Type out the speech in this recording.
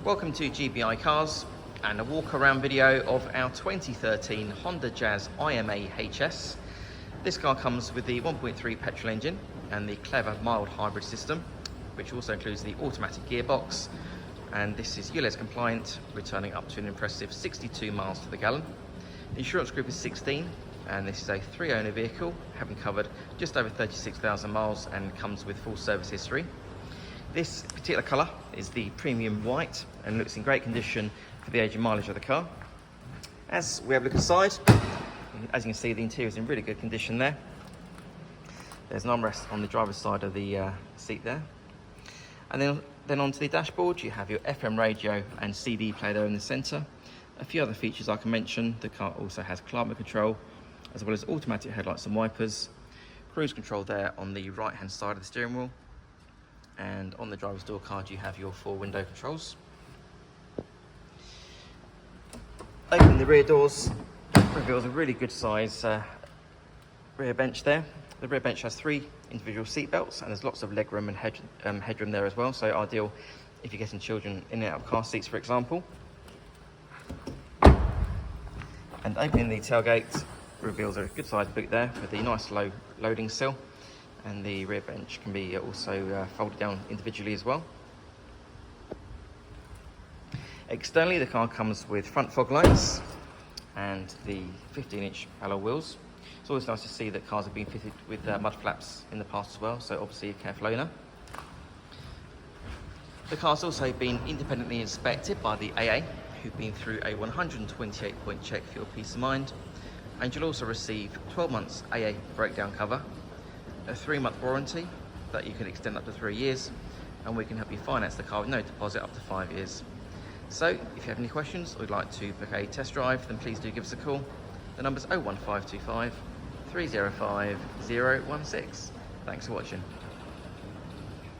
Welcome to GBI Cars and a walk around video of our 2013 Honda Jazz IMA HS. This car comes with the 1.3 petrol engine and the clever mild hybrid system, which also includes the automatic gearbox, and this is ULEZ compliant, returning up to an impressive 62 miles to the gallon. The insurance group is 16 and this is a 3-owner vehicle, having covered just over 36,000 miles and comes with full service history. This particular colour is the premium white and looks in great condition for the age and mileage of the car. As we have a look inside, as you can see, the interior is in really good condition there. There's an armrest on the driver's side of the seat there. And then onto the dashboard, you have your FM radio and CD player there in the centre. A few other features I can mention: the car also has climate control, as well as automatic headlights and wipers, cruise control there on the right hand side of the steering wheel, and on the driver's door card you have your 4 window controls. Open the rear doors, reveals a really good size rear bench there. The rear bench has 3 individual seat belts and there's lots of legroom and headroom there as well, so ideal if you're getting children in and out of car seats, for example. And opening the tailgate reveals a good sized boot there with the nice low loading sill, and the rear bench can be also folded down individually as well. Externally, the car comes with front fog lights and the 15-inch alloy wheels. It's always nice to see that cars have been fitted with mud flaps in the past as well, so obviously a careful owner. The car's also been independently inspected by the AA, who've been through a 128-point check for your peace of mind, and you'll also receive 12 months AA breakdown cover, a 3-month warranty that you can extend up to 3 years, and we can help you finance the car with no deposit up to 5 years. So if you have any questions or would like to book a test drive, then please do give us a call. The number's 01525 305 016. Thanks for watching.